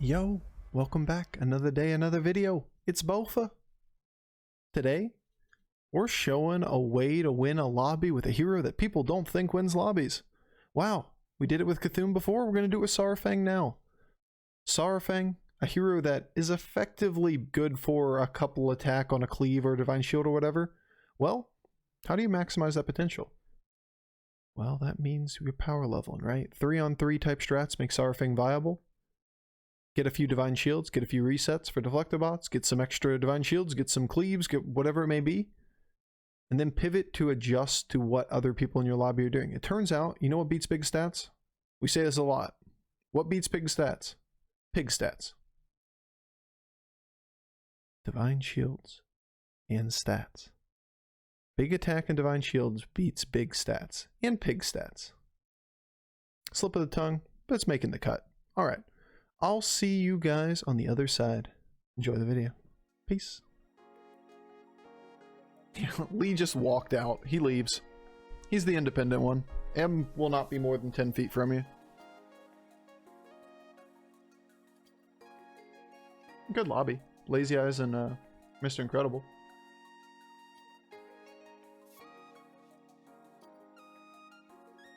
Yo, welcome back. Another day, another video. It's Bofur. Today, we're showing a way to win a lobby with a hero that people don't think wins lobbies. Wow, we did it with Cthulhu before, we're going to do it with Saurfang now. Saurfang, a hero that is effectively good for a couple attack on a cleave or divine shield or whatever. Well, how do you maximize that potential? Well, that means you're power leveling, right? 3-on-3 type strats make Saurfang viable. Get a few divine shields, get a few resets for deflector bots, get some extra divine shields, get some cleaves, get whatever it may be, and then pivot to adjust to what other people in your lobby are doing. It turns out, you know what beats big stats? We say this a lot. What beats big stats? Pig stats. Divine shields and stats. Big attack and divine shields beats big stats and pig stats. Slip of the tongue, but it's making the cut. All right. I'll see you guys on the other side. Enjoy the video. Peace. Lee just walked out. He leaves. He's the independent one. M will not be more than 10 feet from you. Good lobby. Lazy Eyes and Mr. Incredible.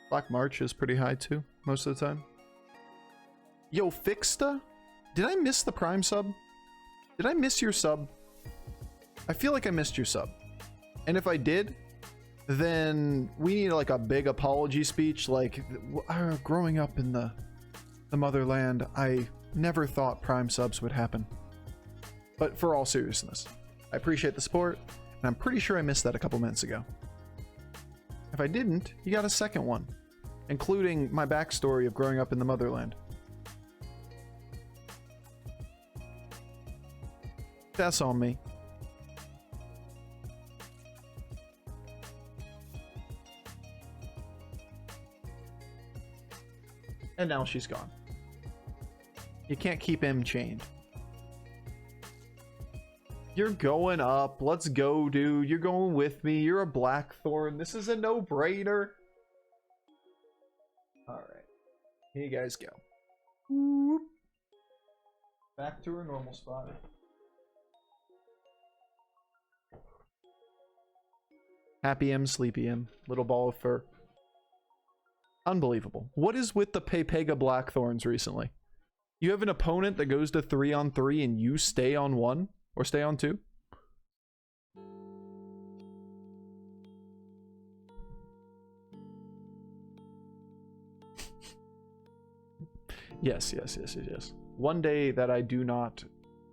Black March is pretty high too, most of the time. Yo, Fixta? Did I miss the Prime sub? Did I miss your sub? I feel like I missed your sub. And if I did, then we need like a big apology speech. Like, growing up in the motherland, I never thought Prime subs would happen. But for all seriousness, I appreciate the support, and I'm pretty sure I missed that a couple minutes ago. If I didn't, you got a second one, including my backstory of growing up in the motherland. That's on me. And now she's gone. You can't keep him chained. You're going up. Let's go, dude. You're going with me. You're a Blackthorn. This is a no-brainer. Alright. Here you guys go. Whoop. Back to her normal spot. Happy M, Sleepy M, little ball of fur. Unbelievable. What is with the Pepega Blackthorns recently? You have an opponent that goes to 3-on-3 and you stay on 1? Or stay on 2? Yes. One day that I do not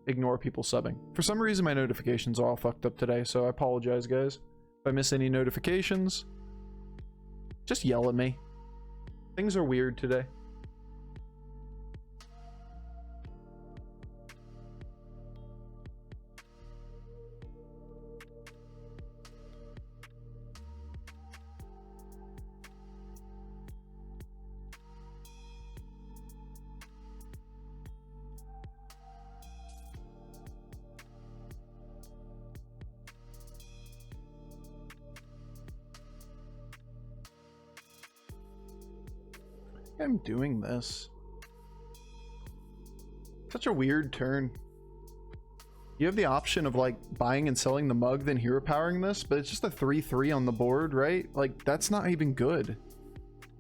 ignore people subbing. For some reason my notifications are all fucked up today, so I apologize, guys. If I miss any notifications, just yell at me. Things are weird today. I'm doing this. Such a weird turn. You have the option of like buying and selling the mug, then hero powering this, but it's just a 3-3 on the board, right? Like, that's not even good.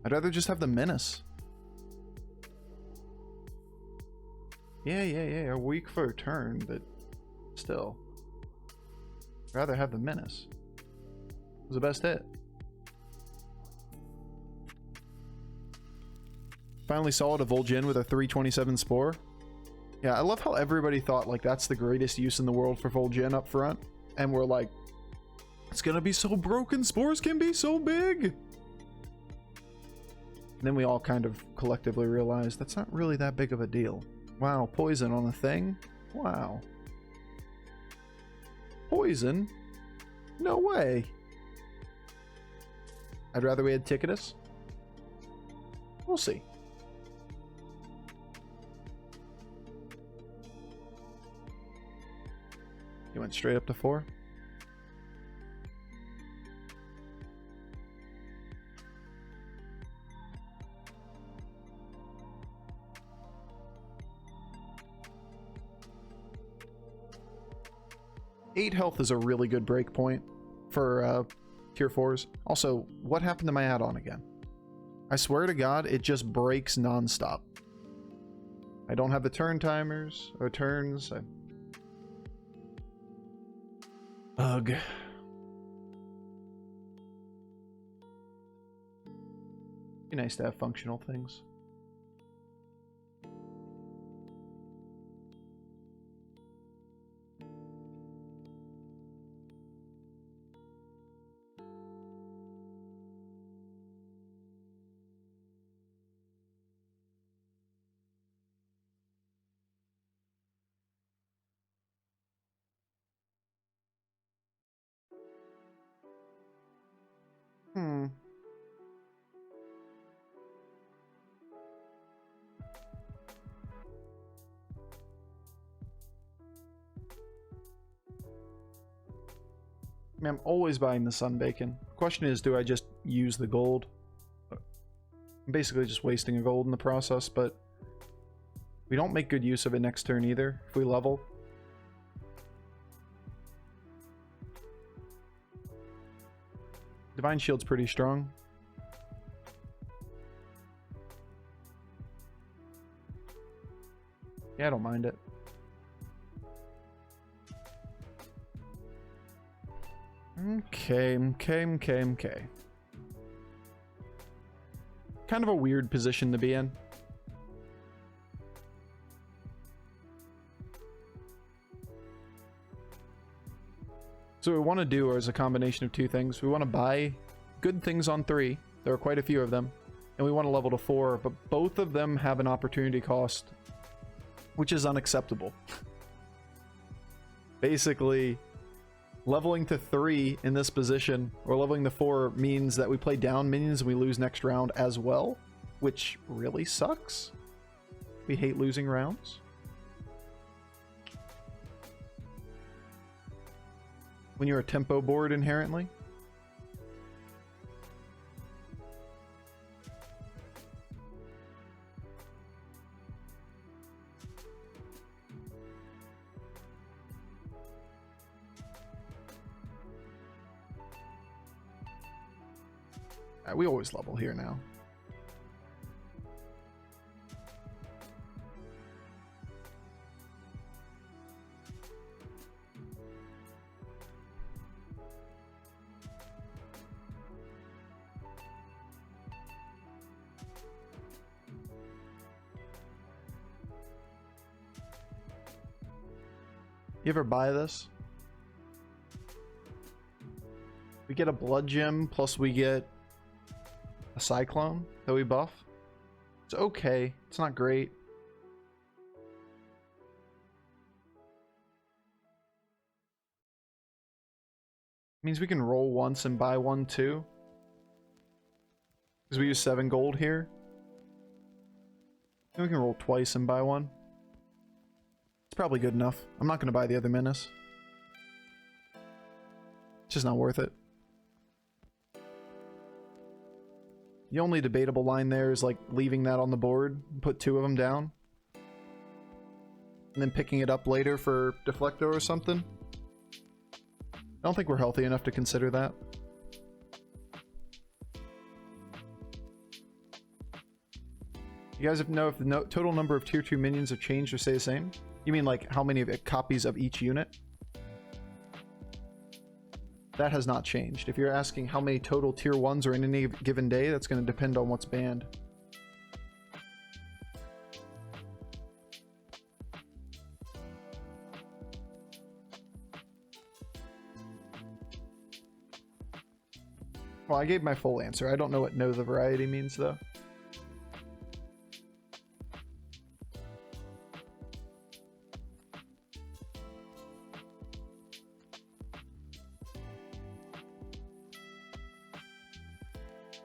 I'd rather just have the menace. Yeah. Weak for a turn, but still. I'd rather have the menace. It was the best hit. Finally saw it, a Vol'jin with a 327 Spore. Yeah, I love how everybody thought like that's the greatest use in the world for Vol'jin up front. And we're like, it's gonna be so broken, spores can be so big. And then we all kind of collectively realized that's not really that big of a deal. Wow, poison on a thing? Wow. Poison? No way. I'd rather we had Ticketus. We'll see. You went straight up to 4? 8 health is a really good break point for tier 4s. Also, what happened to my add-on again? I swear to God, it just breaks non-stop. I don't have the turn timers or turns. Ugh. Be nice to have functional things. I mean, I'm always buying the sun bacon. Question is, do I just use the gold? I'm basically just wasting a gold in the process, but we don't make good use of it next turn either if we level. Divine Shield's pretty strong. Yeah, I don't mind it. Okay. Kind of a weird position to be in. So what we want to do is a combination of two things. We want to buy good things on 3. There are quite a few of them. And we want to level to 4, but both of them have an opportunity cost, which is unacceptable. Basically, leveling to 3 in this position, or leveling to 4, means that we play down minions and we lose next round as well, which really sucks. We hate losing rounds. When you're a tempo board inherently. We always level here now. You ever buy this? We get a blood gem, plus we get a cyclone that we buff. It's okay. It's not great. Means we can roll once and buy one too. Because we use 7 gold here. Then we can roll twice and buy one. It's probably good enough. I'm not going to buy the other menace. It's just not worth it. The only debatable line there is like leaving that on the board, put 2 of them down, and then picking it up later for Deflecto or something. I don't think we're healthy enough to consider that. You guys know if the total number of tier 2 minions have changed or stay the same? You mean like how many copies of each unit? That has not changed. If you're asking how many total tier 1s are in any given day, that's going to depend on what's banned. Well, I gave my full answer. I don't know what know the variety means, though.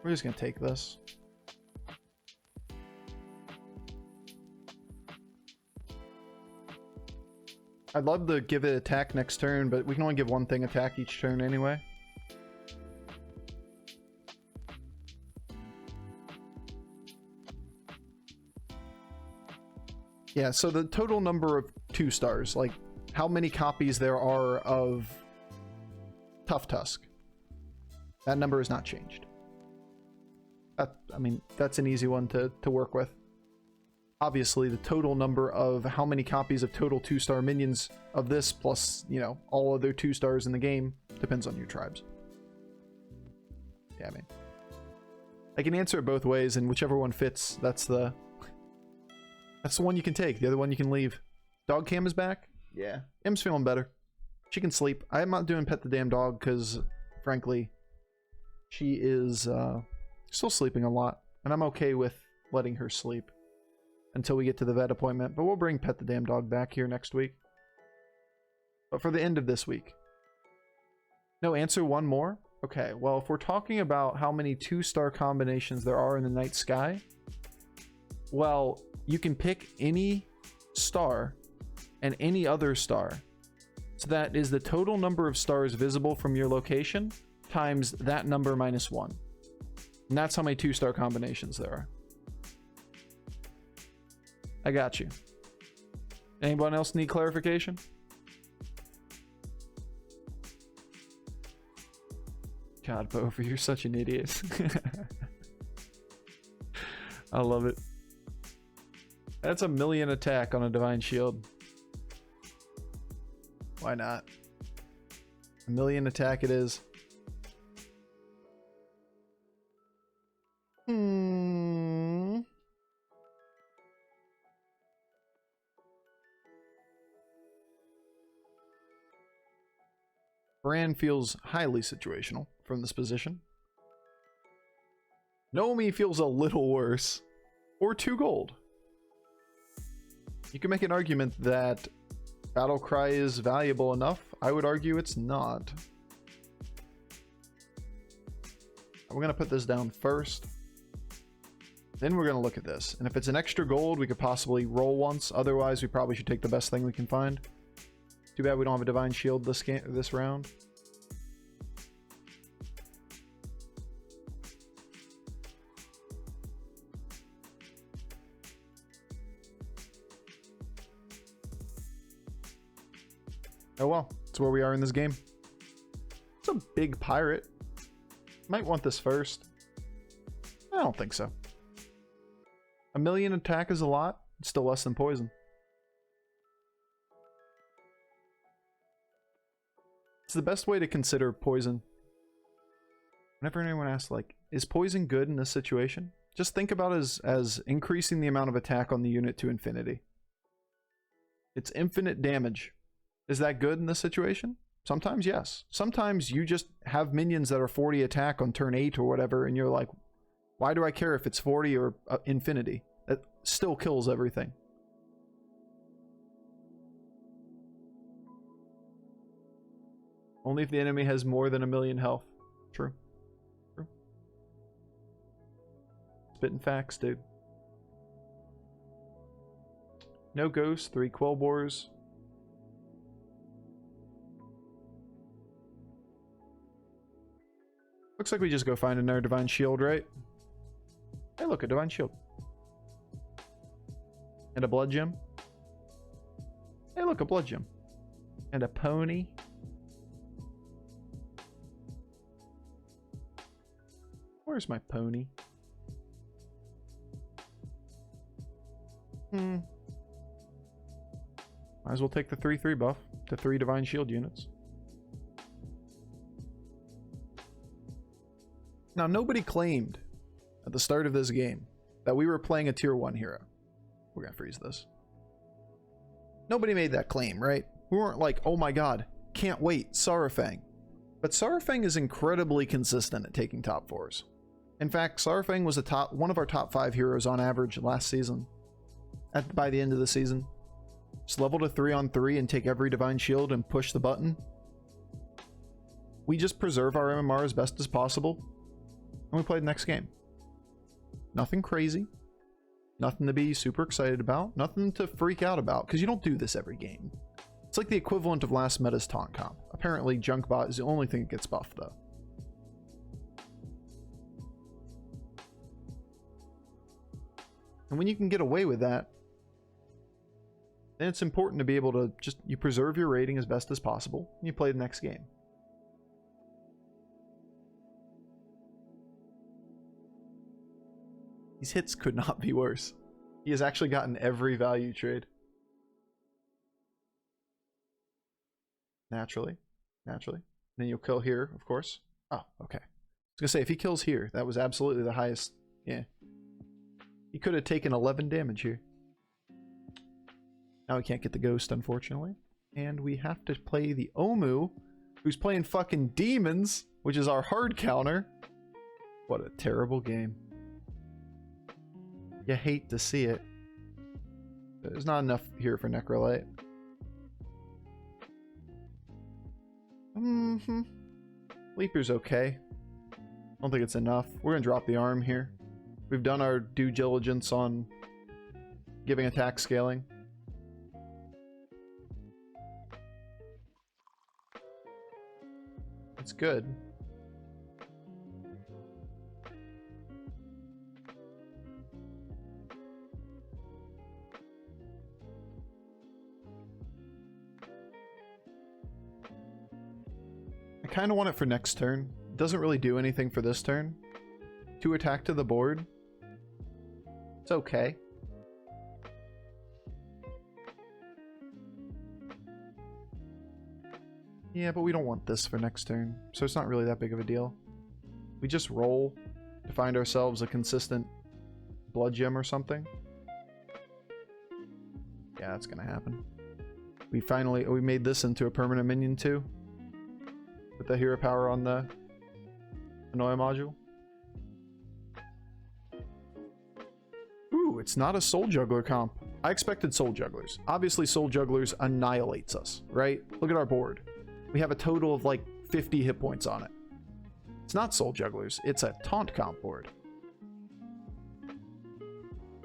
We're just gonna take this. I'd love to give it attack next turn, but we can only give one thing attack each turn anyway. Yeah, so the total number of 2 stars, like how many copies there are of Tough Tusk. That number has not changed. I mean, that's an easy one to work with. Obviously, the total number of how many copies of total 2-star minions of this plus, you know, all other 2-stars in the game depends on your tribes. Yeah, I mean, I can answer it both ways, and whichever one fits, that's the one you can take. The other one you can leave. Dog cam is back? Yeah. M's feeling better. She can sleep. I'm not doing pet the damn dog because, frankly, she is still sleeping a lot, and I'm okay with letting her sleep until we get to the vet appointment, but we'll bring pet the damn dog back here next week. But for the end of this week. No, answer one more? Okay, well, if we're talking about how many 2-star combinations there are in the night sky, well, you can pick any star and any other star. So that is the total number of stars visible from your location times that number minus 1. And that's how many 2-star combinations there are. I got you. Anyone else need clarification? God, Bofur, you're such an idiot. I love it. That's a 1,000,000 attack on a Divine Shield. Why not? 1,000,000 attack it is. Bran feels highly situational from this position. Nomi feels a little worse. Or 2 gold. You can make an argument that Battle Cry is valuable enough. I would argue it's not. We're going to put this down first. Then we're going to look at this. And if it's an extra gold, we could possibly roll once. Otherwise, we probably should take the best thing we can find. Too bad we don't have a Divine Shield this round. Oh well, it's where we are in this game. It's a big pirate. Might want this first. I don't think so. 1,000,000 attack is a lot. It's still less than poison. It's the best way to consider poison. Whenever anyone asks, like, is poison good in this situation? Just think about it as increasing the amount of attack on the unit to infinity. It's infinite damage. Is that good in this situation? Sometimes, yes. Sometimes you just have minions that are 40 attack on turn 8 or whatever, and you're like, why do I care if it's 40 or infinity? That still kills everything. Only if the enemy has more than 1,000,000 health. True. True. Spitting facts, dude. No ghosts, 3 quillboars. Looks like we just go find another Divine Shield, right? Hey, look, a Divine Shield. And a Blood Gem. Hey, look, a Blood Gem. And a pony. Where's my pony? Might as well take the 3/3 buff to 3 Divine Shield units. Now, nobody claimed at the start of this game that we were playing a tier 1 hero. We're gonna freeze this. Nobody made that claim, right? We weren't like, oh my god, can't wait, Saurfang. But Saurfang is incredibly consistent at taking top 4s. In fact, Saurfang was one of our top 5 heroes on average last season. By the end of the season. Just level to 3-on-3 and take every Divine Shield and push the button. We just preserve our MMR as best as possible. And we played the next game. Nothing crazy. Nothing to be super excited about. Nothing to freak out about, because you don't do this every game. It's like the equivalent of last meta's taunt comp. Apparently, Junkbot is the only thing that gets buffed, though. And when you can get away with that, And it's important to be able to just, you preserve your rating as best as possible, and you play the next game. These hits could not be worse. He has actually gotten every value trade. Naturally. Then you'll kill here, of course. Oh, okay. I was gonna say, if he kills here, that was absolutely the highest. Yeah. He could have taken 11 damage here. Now we can't get the ghost, unfortunately. And we have to play the Omu, who's playing fucking demons, which is our hard counter. What a terrible game. You hate to see it. There's not enough here for Necrolite. Leaper's okay. I don't think it's enough. We're gonna drop the arm here. We've done our due diligence on giving attack scaling. It's good. I kind of want it for next turn. It doesn't really do anything for this turn. 2 attack to the board. It's okay. Yeah, but we don't want this for next turn, so it's not really that big of a deal. We just roll to find ourselves a consistent blood gem or something. Yeah, that's gonna happen. We made this into a permanent minion too. With the hero power on the Annoy module. Ooh, it's not a Soul Juggler comp. I expected Soul Jugglers. Obviously Soul Jugglers annihilates us, right? Look at our board. We have a total of like 50 hit points on it. It's not Soul Jugglers, it's a taunt comp board.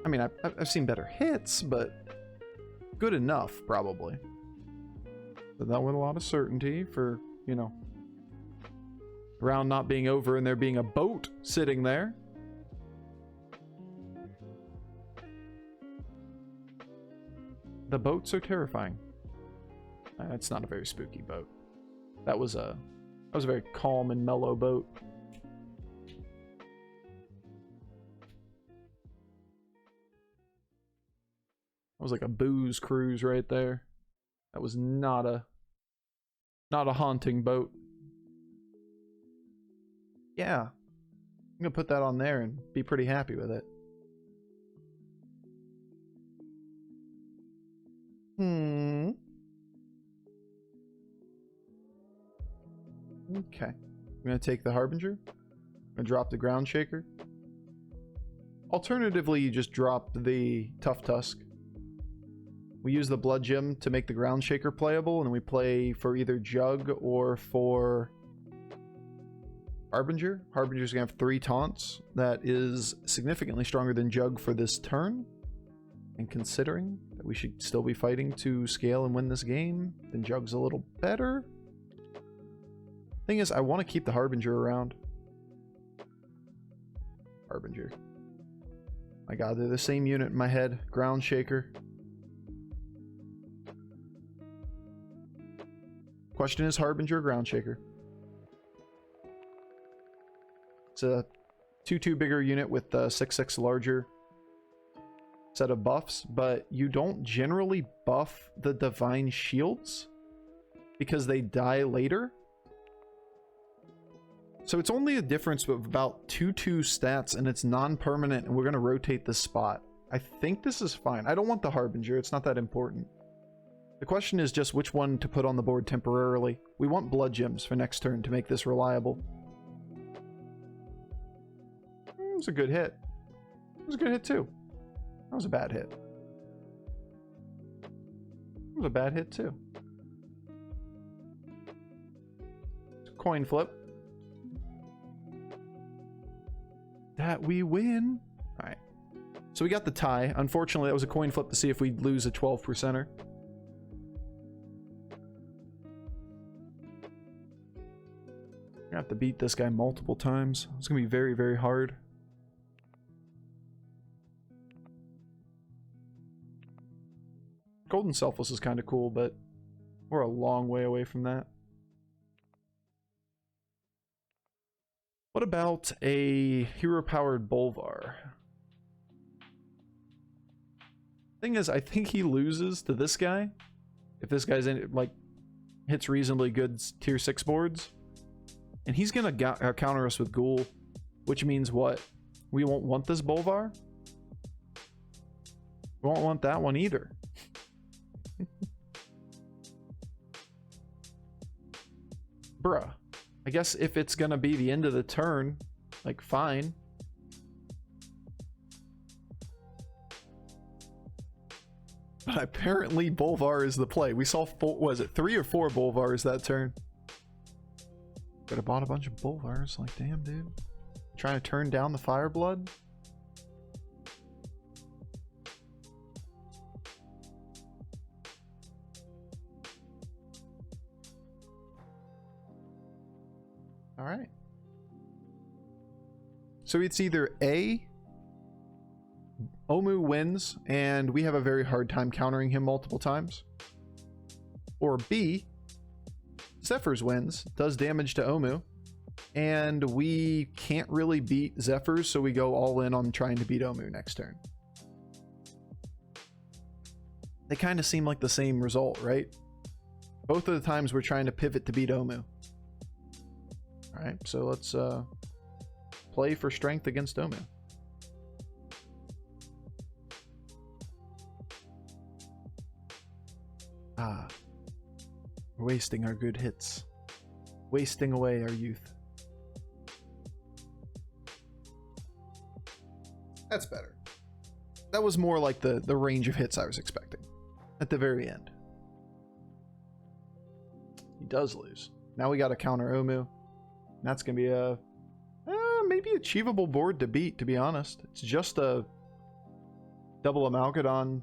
I mean, I've seen better hits, but good enough, probably. But that with a lot of certainty for, you know, round not being over and there being a boat sitting there. The boats are terrifying. It's not a very spooky boat. That was a very calm and mellow boat. That was like a booze cruise right there. That was not a haunting boat. Yeah. I'm gonna put that on there and be pretty happy with it. Okay. I'm gonna take the Harbinger. I'm gonna drop the Ground Shaker. Alternatively, you just drop the Tough Tusk. We use the Blood Gem to make the Ground Shaker playable, and then we play for either Jug or for Harbinger. Harbinger's gonna have 3 taunts. That is significantly stronger than Jug for this turn. And considering that we should still be fighting to scale and win this game, then Jug's a little better. Thing is, I want to keep the Harbinger around. Harbinger. My god, they're the same unit in my head. Ground Shaker. Question is Harbinger or Ground Shaker? It's a 2/2 bigger unit with a 6/6 larger set of buffs, but you don't generally buff the Divine Shields because they die later. So it's only a difference of about 2/2 stats, and it's non-permanent, and we're going to rotate this spot. I think this is fine. I don't want the Harbinger. It's not that important. The question is just which one to put on the board temporarily. We want Blood Gems for next turn to make this reliable. It was a good hit. It was a good hit too. That was a bad hit. It was a bad hit too. Coin flip. That we win. Alright. So we got the tie. Unfortunately, that was a coin flip to see if we'd lose a 12%er. I have to beat this guy multiple times. It's gonna be very, very hard. Golden Selfless is kind of cool, but we're a long way away from that. What about a hero-powered Bolvar? Thing is, I think he loses to this guy. If this guy's in, like, hits reasonably good tier 6 boards. And he's gonna counter us with Ghoul. Which means what? We won't want this Bolvar? We won't want that one either. Bruh. I guess if it's gonna be the end of the turn, like, fine. But apparently Bolvar is the play. We saw, was it 3 or 4 Bolvars that turn? Could have bought a bunch of Bolvars. Like, damn, dude. Trying to turn down the Fireblood? Alright. So it's either A, Omu wins, and we have a very hard time countering him multiple times. Or B, Zephyrs wins, does damage to Omu, and we can't really beat Zephyrs, so we go all in on trying to beat Omu next turn. They kind of seem like the same result, right? Both of the times we're trying to pivot to beat Omu. Alright, so let's play for strength against Omu. Ah, we're wasting our good hits. Wasting away our youth. That's better. That was more like the range of hits I was expecting. At the very end. He does lose. Now we gotta counter Omu. That's gonna be a maybe achievable board to beat, to be honest. It's just a double Amalgadon,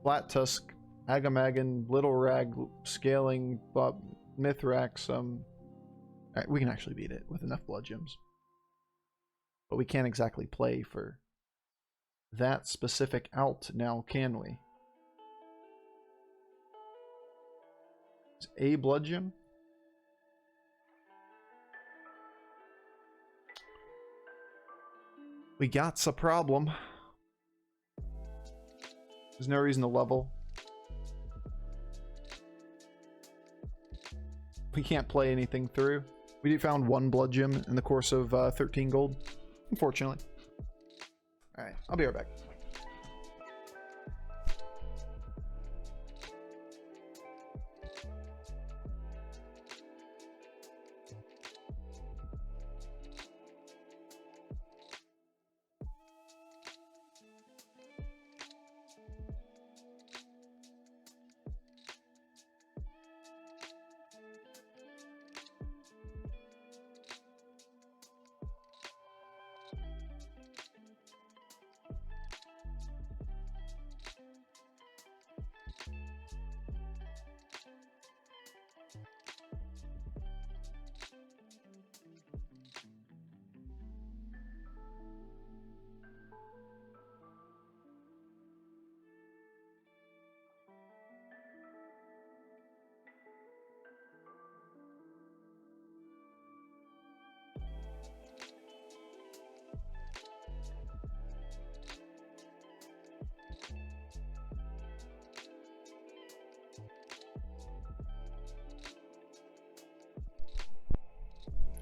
Flat Tusk, Agamagan, Little Rag, Scaling, Mithrax. Right, we can actually beat it with enough blood gems. But we can't exactly play for that specific out now, can we? Is a blood gem? We got a problem. There's no reason to level. We can't play anything through. We found 1 blood gem in the course of 13 gold, unfortunately. Alright, I'll be right back.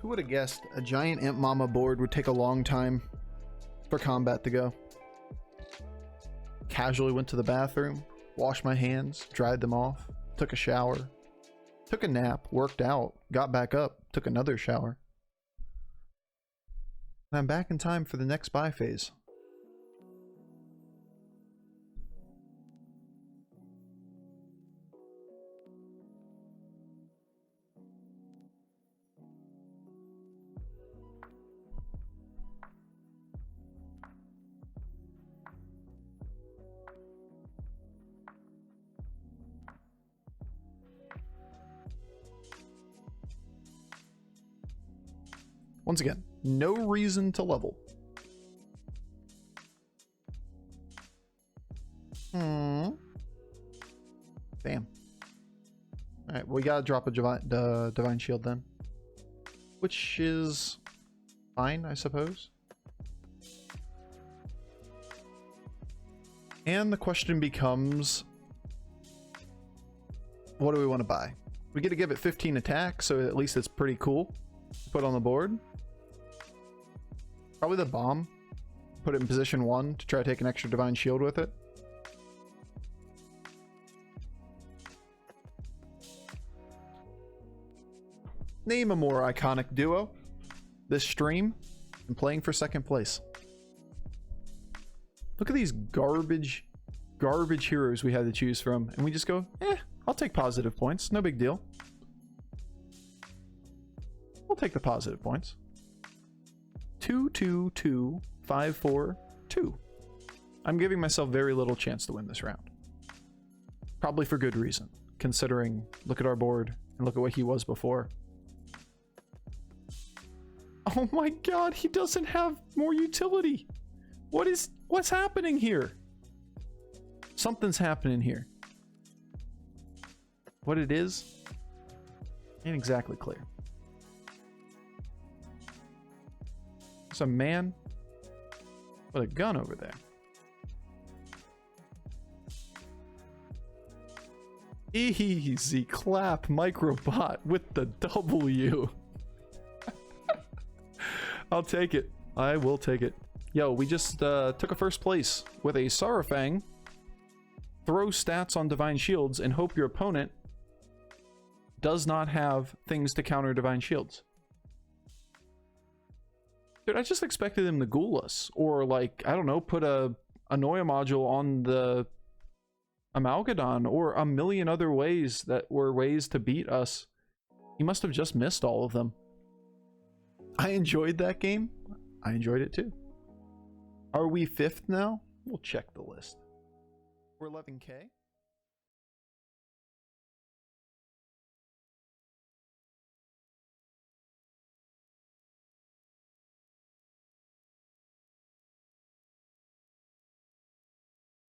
Who would have guessed a giant Imp Mama board would take a long time for combat to go? Casually went to the bathroom, washed my hands, dried them off, took a shower, took a nap, worked out, got back up, took another shower. And I'm back in time for the next buy phase. Once again, no reason to level. Damn. Alright, we gotta drop a divine shield then. Which is fine, I suppose. And the question becomes, what do we want to buy? We get to give it 15 attack, so at least it's pretty cool to put on the board. Probably the bomb. Put it in position 1 to try to take an extra divine shield with it. Name a more iconic duo this stream and playing for second place. Look at these garbage heroes we had to choose from, and we just go, I'll take positive points, no big deal. We'll take the positive points. 2, 2, 2, 5, 4, 2. I'm giving myself very little chance to win this round. Probably for good reason, considering, look at our board, and look at what he was before. Oh my god, he doesn't have more utility! What's happening here? Something's happening here. What it is, ain't exactly clear. There's a man with a gun over there. Easy clap, microbot with the W. I'll take it. I will take it. Yo, we just took a first place with a Saurfang. Throw stats on divine shields and hope your opponent does not have things to counter divine shields. Dude, I just expected him to ghoul us. Or, like, I don't know, put a Annoya module on the Amalgadon. Or a million other ways that were ways to beat us. He must have just missed all of them. I enjoyed that game. I enjoyed it too. Are we 5th now? We'll check the list. We're 11K.